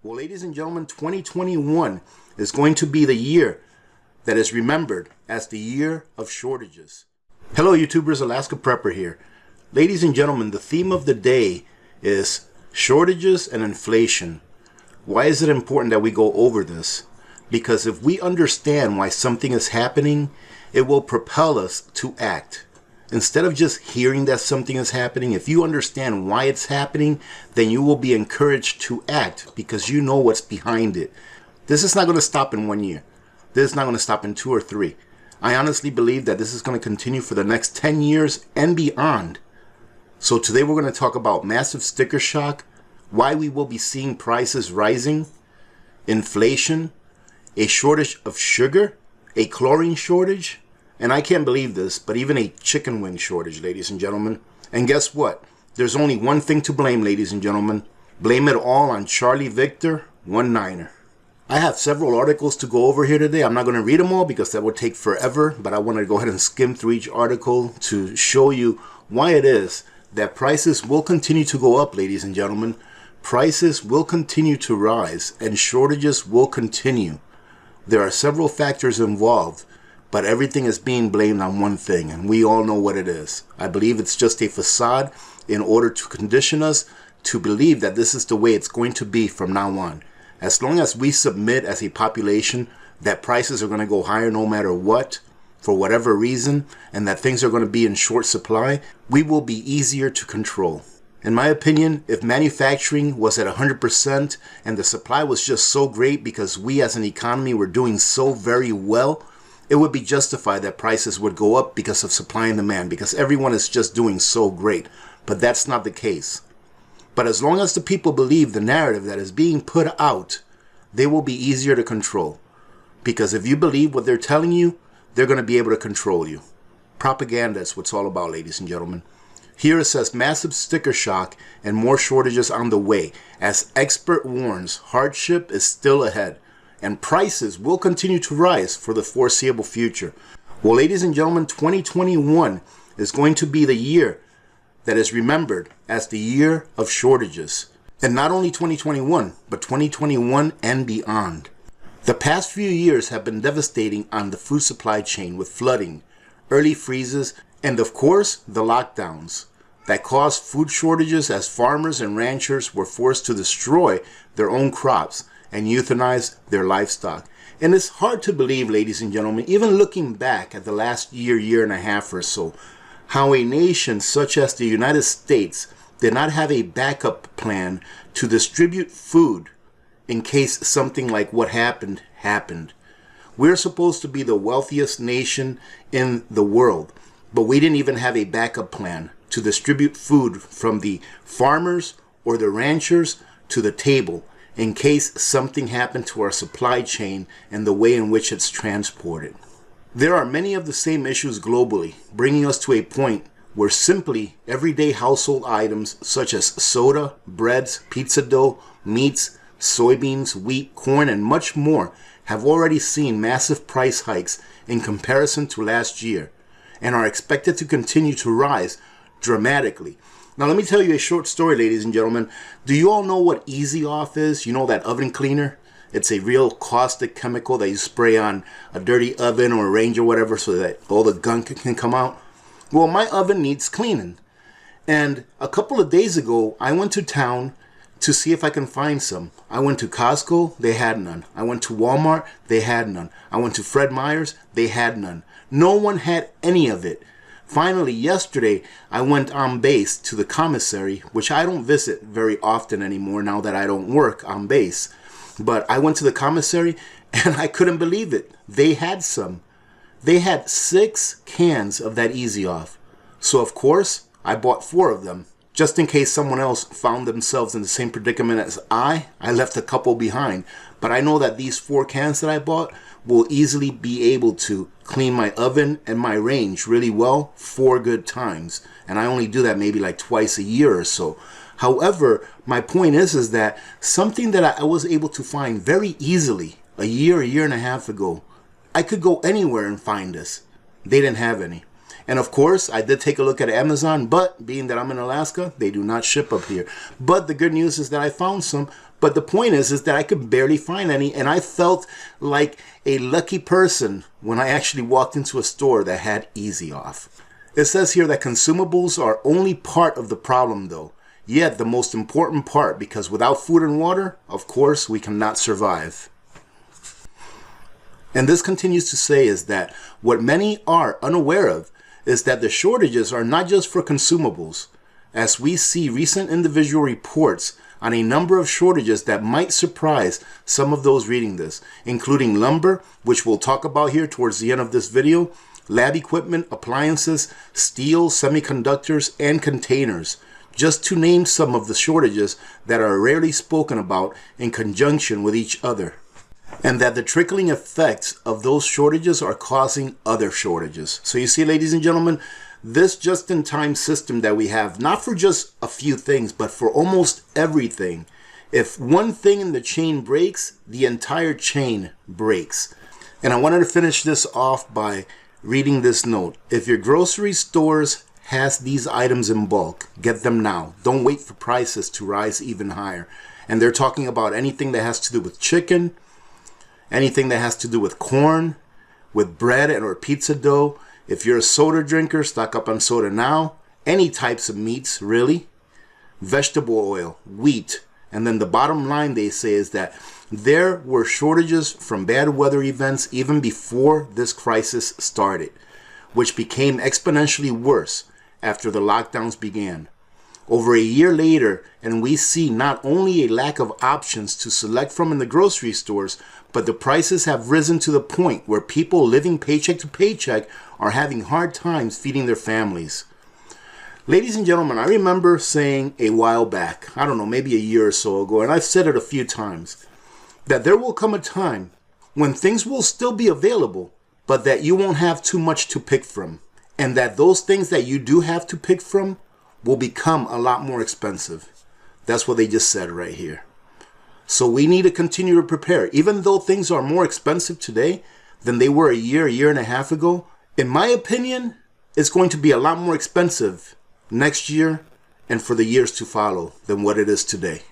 Well, ladies and gentlemen, 2021 is going to be the year that is remembered as the year of shortages. Hello, YouTubers, Alaska Prepper here. Ladies and gentlemen, the theme of the day is shortages and inflation. Why is it important that we go over this? Because if we understand why something is happening, it will propel us to act. Instead of just hearing that something is happening, if you understand why it's happening, then you will be encouraged to act because you know what's behind it. This is not going to stop in 1 year. This is not going to stop in 2 or 3. I honestly believe that this is going to continue for the next 10 years and beyond. So today we're going to talk about massive sticker shock, why we will be seeing prices rising, inflation, a shortage of sugar, a chlorine shortage, and I can't believe this, but even a chicken wing shortage, ladies and gentlemen. And guess what? There's only one thing to blame, ladies and gentlemen. Blame it all on Charlie Victor, 1-9er. I have several articles to go over here today. I'm not going to read them all because that would take forever, but I want to go ahead and skim through each article to show you why it is that prices will continue to go up, ladies and gentlemen. Prices will continue to rise and shortages will continue. There are several factors involved, but everything is being blamed on one thing, and we all know what it is. I believe it's just a facade in order to condition us to believe that this is the way it's going to be from now on. As long as we submit as a population that prices are going to go higher no matter what, for whatever reason, and that things are going to be in short supply, we will be easier to control. In my opinion, if manufacturing was at 100% and the supply was just so great because we as an economy were doing so very well, it would be justified that prices would go up because of supply and demand, because everyone is just doing so great. But that's not the case. But as long as the people believe the narrative that is being put out, they will be easier to control. Because if you believe what they're telling you, they're going to be able to control you. Propaganda is what's all about, ladies and gentlemen. Here it says massive sticker shock and more shortages on the way. As expert warns, hardship is still ahead. And prices will continue to rise for the foreseeable future. Well, ladies and gentlemen, 2021 is going to be the year that is remembered as the year of shortages. And not only 2021, but 2021 and beyond. The past few years have been devastating on the food supply chain with flooding, early freezes, and of course, the lockdowns that caused food shortages as farmers and ranchers were forced to destroy their own crops and euthanize their livestock. And it's hard to believe, ladies and gentlemen, even looking back at the last year and a half or so, how a nation such as the United States did not have a backup plan to distribute food in case something like what happened. We're supposed to be the wealthiest nation in the world, but we didn't even have a backup plan to distribute food from the farmers or the ranchers to the table in case something happened to our supply chain and the way in which it's transported. There are many of the same issues globally, bringing us to a point where simply everyday household items such as soda, breads, pizza dough, meats, soybeans, wheat, corn, and much more have already seen massive price hikes in comparison to last year and are expected to continue to rise dramatically. Now let me tell you a short story, ladies and gentlemen. Do you all know what Easy Off is? You know, that oven cleaner? It's a real caustic chemical that you spray on a dirty oven or a range or whatever so that all the gunk can come out. Well, my oven needs cleaning. And a couple of days ago, I went to town to see if I can find some. I went to Costco, they had none. I went to Walmart, they had none. I went to Fred Meyer's, they had none. No one had any of it. Finally, yesterday, I went on base to the commissary, which I don't visit very often anymore now that I don't work on base. But I went to the commissary and I couldn't believe it. They had some. They had 6 cans of that Easy Off. So of course, I bought 4 of them. Just in case someone else found themselves in the same predicament as I left a couple behind. But I know that these 4 cans that I bought will easily be able to clean my oven and my range really well 4 good times. And I only do that maybe like twice a year or so. However, my point is that something that I was able to find very easily a year and a half ago, I could go anywhere and find this. They didn't have any. And of course, I did take a look at Amazon, but being that I'm in Alaska, they do not ship up here. But the good news is that I found some, But the point is that I could barely find any, and I felt like a lucky person when I actually walked into a store that had Easy Off. It says here that consumables are only part of the problem though, yet the most important part, because without food and water, of course, we cannot survive. And this continues to say is that what many are unaware of is that the shortages are not just for consumables, as we see recent individual reports on a number of shortages that might surprise some of those reading this, including lumber, which we'll talk about here towards the end of this video, lab equipment, appliances, steel, semiconductors, and containers, just to name some of the shortages that are rarely spoken about in conjunction with each other. And that the trickling effects of those shortages are causing other shortages. So you see, ladies and gentlemen, this just-in-time system that we have, not for just a few things, but for almost everything, if one thing in the chain breaks, the entire chain breaks. And I wanted to finish this off by reading this note. If your grocery stores has these items in bulk, get them now. Don't wait for prices to rise even higher. And they're talking about anything that has to do with chicken, anything that has to do with corn, with bread and or pizza dough. If you're a soda drinker, stock up on soda now. Any types of meats, really. Vegetable oil, wheat. And then the bottom line, they say, is that there were shortages from bad weather events even before this crisis started, which became exponentially worse after the lockdowns began. Over a year later, and we see not only a lack of options to select from in the grocery stores, but the prices have risen to the point where people living paycheck to paycheck are having hard times feeding their families. Ladies and gentlemen, I remember saying a while back, I don't know, maybe a year or so ago, and I've said it a few times, that there will come a time when things will still be available, but that you won't have too much to pick from. And that those things that you do have to pick from will become a lot more expensive. That's what they just said right here. So we need to continue to prepare. Even though things are more expensive today than they were a year and a half ago, in my opinion, it's going to be a lot more expensive next year and for the years to follow than what it is today.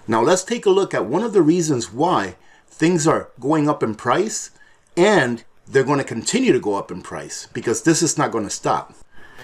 Now let's take a look at one of the reasons why things are going up in price, and they're going to continue to go up in price because this is not going to stop.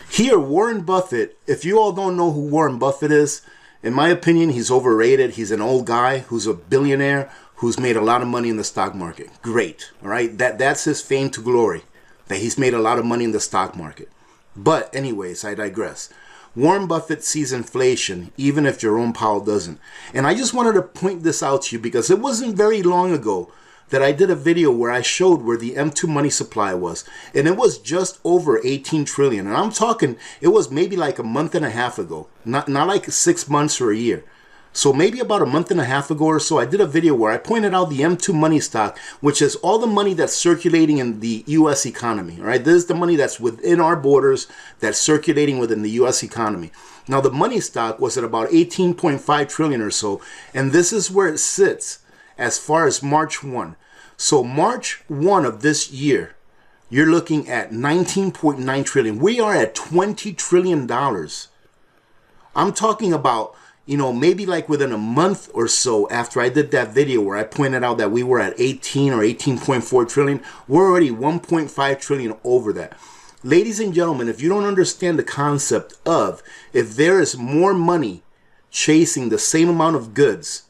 Here, Warren Buffett, if you all don't know who Warren Buffett is, in my opinion, he's overrated. He's an old guy who's a billionaire who's made a lot of money in the stock market. Great, all right? That's his fame to glory, that he's made a lot of money in the stock market. But anyways, I digress. Warren Buffett sees inflation, even if Jerome Powell doesn't. And I just wanted to point this out to you because it wasn't very long ago that I did a video where I showed where the M2 money supply was. And it was just over 18 trillion. And I'm talking, it was maybe like a month and a half ago. Not like 6 months or a year. So maybe about a month and a half ago or so, I did a video where I pointed out the M2 money stock, which is all the money that's circulating in the U.S. economy. All right, this is the money that's within our borders, that's circulating within the U.S. economy. Now, the money stock was at about 18.5 trillion or so, and this is where it sits as far as March 1. So March 1 of this year, you're looking at 19.9 trillion. We are at $20 trillion. I'm talking about, you know, maybe like within a month or so after I did that video where I pointed out that we were at 18 or 18.4 trillion, we're already 1.5 trillion over that. Ladies and gentlemen, if you don't understand the concept of if there is more money chasing the same amount of goods,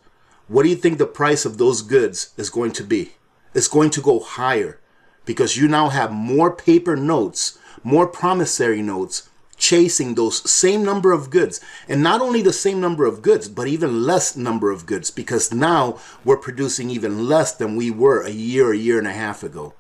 what do you think the price of those goods is going to be? It's going to go higher because you now have more paper notes, more promissory notes, chasing those same number of goods. And not only the same number of goods, but even less number of goods, because now we're producing even less than we were a year and a half ago.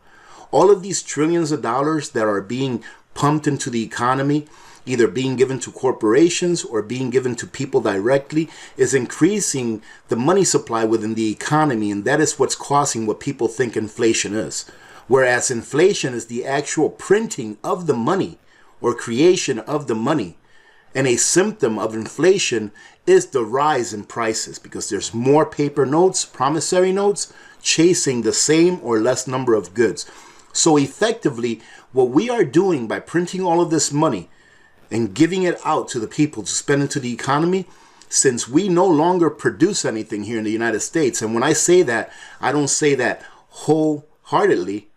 All of these trillions of dollars that are being pumped into the economy, either being given to corporations or being given to people directly, is increasing the money supply within the economy. And that is what's causing what people think inflation is. Whereas inflation is the actual printing of the money, or creation of the money. And a symptom of inflation is the rise in prices because there's more paper notes, promissory notes, chasing the same or less number of goods. So effectively, what we are doing by printing all of this money and giving it out to the people to spend into the economy since we no longer produce anything here in the United States, and when I say that, I don't say that wholeheartedly.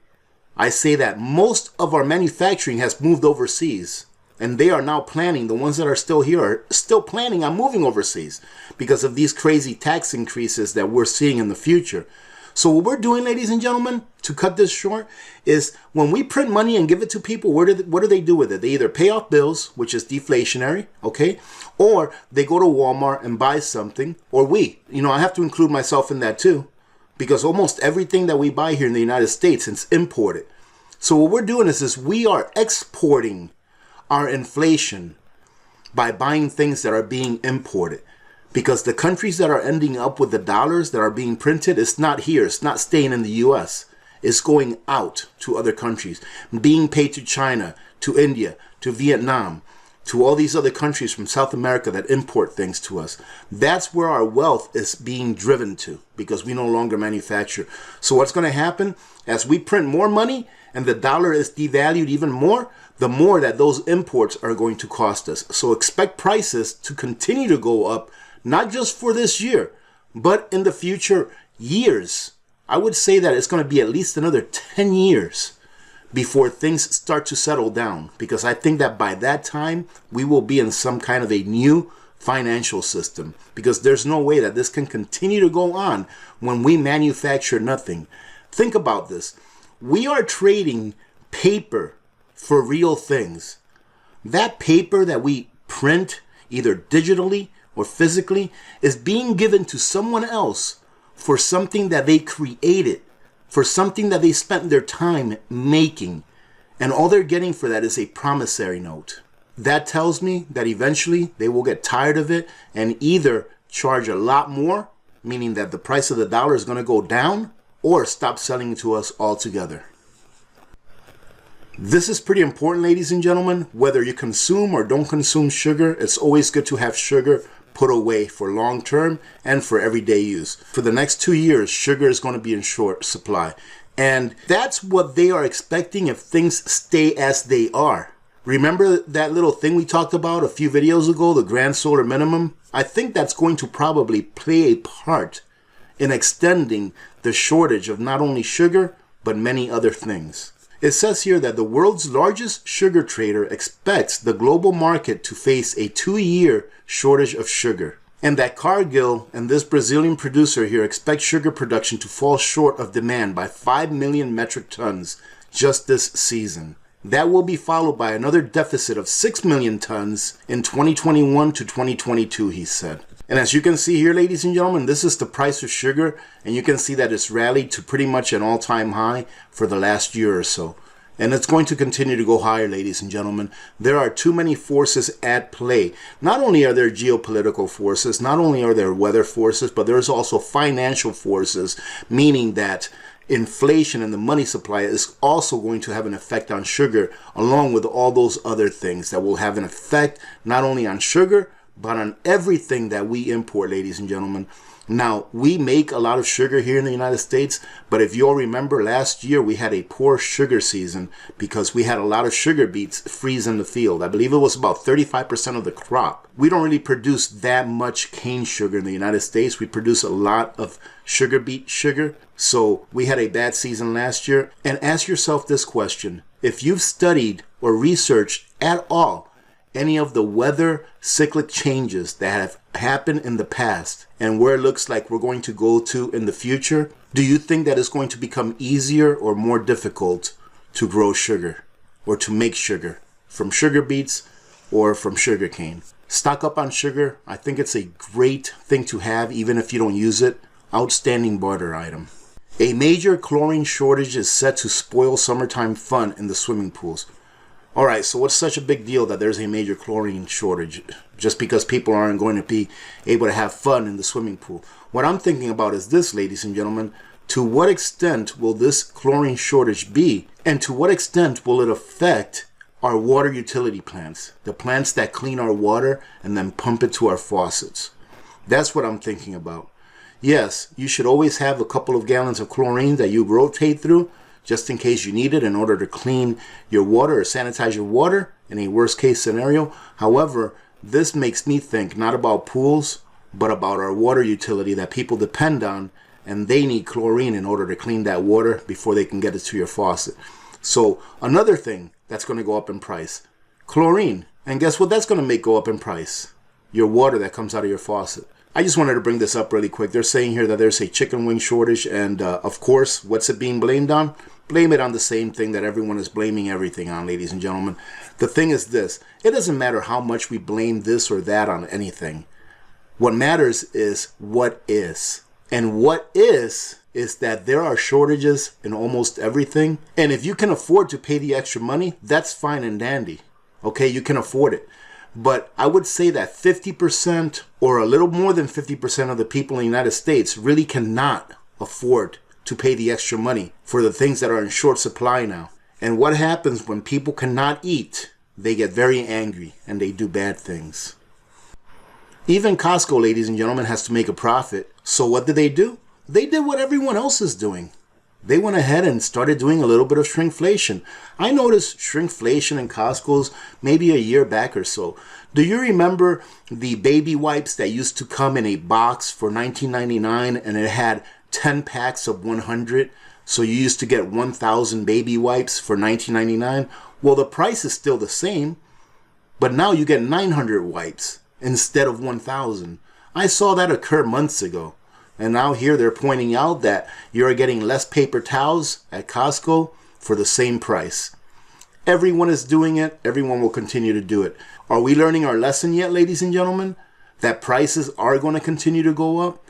I say that most of our manufacturing has moved overseas, and they are now planning, the ones that are still here are still planning on moving overseas because of these crazy tax increases that we're seeing in the future. So what we're doing, ladies and gentlemen, to cut this short, is when we print money and give it to people, what do they do with it? They either pay off bills, which is deflationary, okay? Or they go to Walmart and buy something, or I have to include myself in that too, because almost everything that we buy here in the United States is imported. So what we're doing is we are exporting our inflation by buying things that are being imported. Because the countries that are ending up with the dollars that are being printed, it's not here. It's not staying in the US. It's going out to other countries, being paid to China, to India, to Vietnam, to all these other countries from South America that import things to us. That's where our wealth is being driven to, because we no longer manufacture. So what's going to happen as we print more money and the dollar is devalued even more, the more that those imports are going to cost us. So expect prices to continue to go up, not just for this year, but in the future years. I would say that it's going to be at least another 10 years before things start to settle down, because I think that by that time we will be in some kind of a new financial system, because there's no way that this can continue to go on when we manufacture nothing. Think about this. We are trading paper for real things. That paper that we print, either digitally or physically, is being given to someone else for something that they created, for something that they spent their time making. And all they're getting for that is a promissory note. That tells me that eventually they will get tired of it and either charge a lot more, meaning that the price of the dollar is going to go down, or stop selling it to us altogether. This is pretty important, ladies and gentlemen. Whether you consume or don't consume sugar, it's always good to have sugar put away for long term and for everyday use. For the next 2 years, sugar is going to be in short supply. And that's what they are expecting if things stay as they are. Remember that little thing we talked about a few videos ago, the grand solar minimum? I think that's going to probably play a part in extending the shortage of not only sugar, but many other things. It says here that the world's largest sugar trader expects the global market to face a 2-year shortage of sugar. And that Cargill and this Brazilian producer here expect sugar production to fall short of demand by 5 million metric tons just this season. That will be followed by another deficit of 6 million tons in 2021 to 2022, he said. And as you can see here, ladies and gentlemen, this is the price of sugar, and you can see that it's rallied to pretty much an all-time high for the last year or so. And it's going to continue to go higher, ladies and gentlemen. There are too many forces at play. Not only are there geopolitical forces, not only are there weather forces, but there's also financial forces, meaning that inflation and the money supply is also going to have an effect on sugar, along with all those other things that will have an effect not only on sugar, but on everything that we import, ladies and gentlemen. Now, we make a lot of sugar here in the United States, but if you all remember, last year we had a poor sugar season because we had a lot of sugar beets freeze in the field. I believe it was about 35% of the crop. We don't really produce that much cane sugar in the United States. We produce a lot of sugar beet sugar. So we had a bad season last year. And ask yourself this question. If you've studied or researched at all any of the weather cyclic changes that have happened in the past and where it looks like we're going to go to in the future, do you think that it's going to become easier or more difficult to grow sugar or to make sugar from sugar beets or from sugar cane? Stock up on sugar. I think it's a great thing to have even if you don't use it. Outstanding barter item. A major chlorine shortage is set to spoil summertime fun in the swimming pools. Alright, so what's such a big deal that there's a major chlorine shortage just because people aren't going to be able to have fun in the swimming pool? What I'm thinking about is this, ladies and gentlemen. To what extent will this chlorine shortage be? And to what extent will it affect our water utility plants? The plants that clean our water and then pump it to our faucets. That's what I'm thinking about. Yes, you should always have a couple of gallons of chlorine that you rotate through, just in case you need it in order to clean your water or sanitize your water in a worst case scenario. However, this makes me think not about pools, but about our water utility that people depend on, and they need chlorine in order to clean that water before they can get it to your faucet. So another thing that's going to go up in price, chlorine. And guess what that's going to make go up in price? Your water that comes out of your faucet. I just wanted to bring this up really quick. They're saying here that there's a chicken wing shortage, and of course, what's it being blamed on? Blame it on the same thing that everyone is blaming everything on, ladies and gentlemen. The thing is this, it doesn't matter how much we blame this or that on anything. What matters is what is. And what is that there are shortages in almost everything. And if you can afford to pay the extra money, that's fine and dandy. Okay, you can afford it. But I would say that 50% or a little more than 50% of the people in the United States really cannot afford to pay the extra money for the things that are in short supply now. And what happens when people cannot eat? They get very angry and they do bad things. Even Costco, ladies and gentlemen, has to make a profit. So what did? They did what everyone else is doing. They went ahead and started doing a little bit of shrinkflation. I noticed shrinkflation in Costco's maybe a year back or so. Do you remember the baby wipes that used to come in a box for $19.99 and it had 10 packs of 100? So you used to get 1,000 baby wipes for $19.99. Well, the price is still the same, but now you get 900 wipes instead of 1,000. I saw that occur months ago. And now here they're pointing out that you're getting less paper towels at Costco for the same price. Everyone is doing it. Everyone will continue to do it. Are we learning our lesson yet, ladies and gentlemen? That prices are going to continue to go up?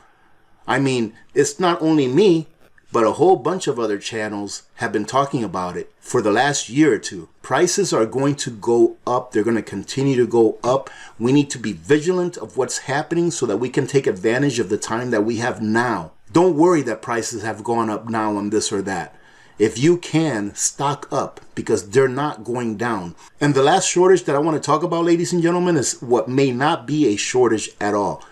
I mean, it's not only me, but a whole bunch of other channels have been talking about it for the last year or two. Prices are going to go up. They're going to continue to go up. We need to be vigilant of what's happening so that we can take advantage of the time that we have now. Don't worry that prices have gone up now on this or that. If you can, stock up because they're not going down. And the last shortage that I want to talk about, ladies and gentlemen, is what may not be a shortage at all.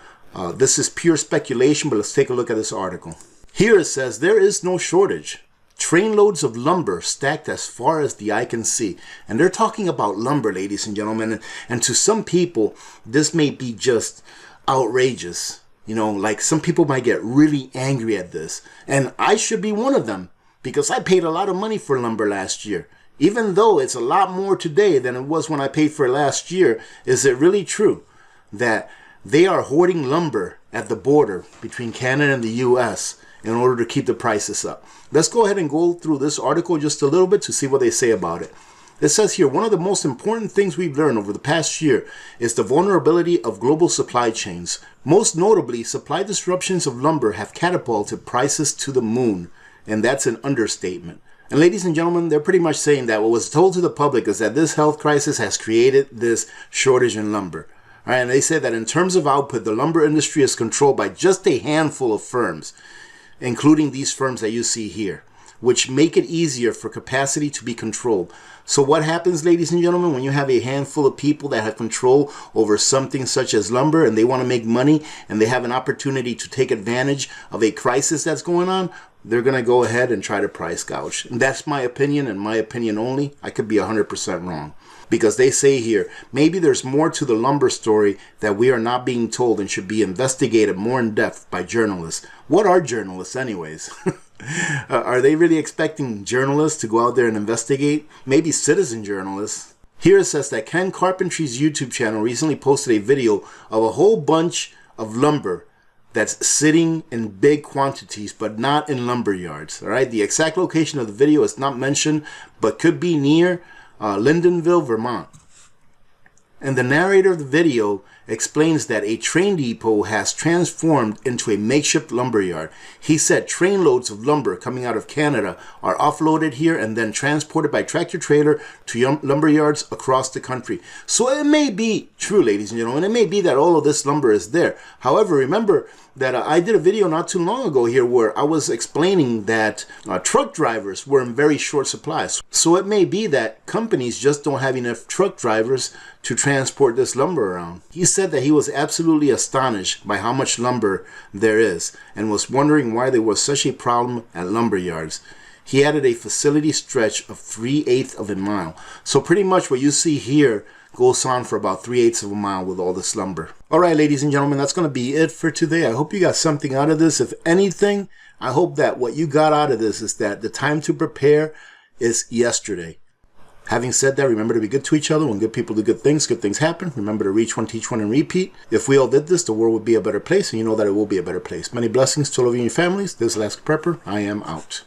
This is pure speculation, but let's take a look at this article. Here it says, there is no shortage. Trainloads of lumber stacked as far as the eye can see. And they're talking about lumber, ladies and gentlemen. And to some people, this may be just outrageous. You know, like some people might get really angry at this. And I should be one of them because I paid a lot of money for lumber last year. Even though it's a lot more today than it was when I paid for it last year, is it really true that they are hoarding lumber at the border between Canada and the U.S. in order to keep the prices up? Let's go ahead and go through this article just a little bit to see what they say about it. It says here, one of the most important things we've learned over the past year is the vulnerability of global supply chains. Most notably, supply disruptions of lumber have catapulted prices to the moon. And that's an understatement. And ladies and gentlemen, they're pretty much saying that what was told to the public is that this health crisis has created this shortage in lumber. All right, and they say that in terms of output, the lumber industry is controlled by just a handful of firms, including these firms that you see here, which make it easier for capacity to be controlled. So what happens, ladies and gentlemen, when you have a handful of people that have control over something such as lumber and they want to make money and they have an opportunity to take advantage of a crisis that's going on, they're going to go ahead and try to price gouge. And that's my opinion and my opinion only. I could be 100% wrong. Because they say here, maybe there's more to the lumber story that we are not being told and should be investigated more in depth by journalists. What are journalists anyways? Are they really expecting journalists to go out there and investigate? Maybe citizen journalists. Here it says that Ken Carpentry's YouTube channel recently posted a video of a whole bunch of lumber that's sitting in big quantities, but not in lumber yards. All right, the exact location of the video is not mentioned, but could be near Lyndonville, Vermont. And the narrator of the video explains that a train depot has transformed into a makeshift lumber yard. He said trainloads of lumber coming out of Canada are offloaded here and then transported by tractor trailer to lumber yards across the country. So it may be true, ladies and gentlemen. It may be that all of this lumber is there. However, remember that I did a video not too long ago here where I was explaining that truck drivers were in very short supply. So it may be that companies just don't have enough truck drivers to transport this lumber around. He said that he was absolutely astonished by how much lumber there is and was wondering why there was such a problem at lumber yards. He added a facility stretch of 3/8 of a mile. So pretty much what you see here goes on for about 3/8 of a mile with all this lumber. All right, ladies and gentlemen, that's going to be it for today. I hope you got something out of this. If anything, I hope that what you got out of this is that the time to prepare is yesterday. Having said that, remember to be good to each other. When good people do good things happen. Remember to reach one, teach one, and repeat. If we all did this, the world would be a better place, and you know that it will be a better place. Many blessings to all of you and your families. This is Alaska Prepper. I am out.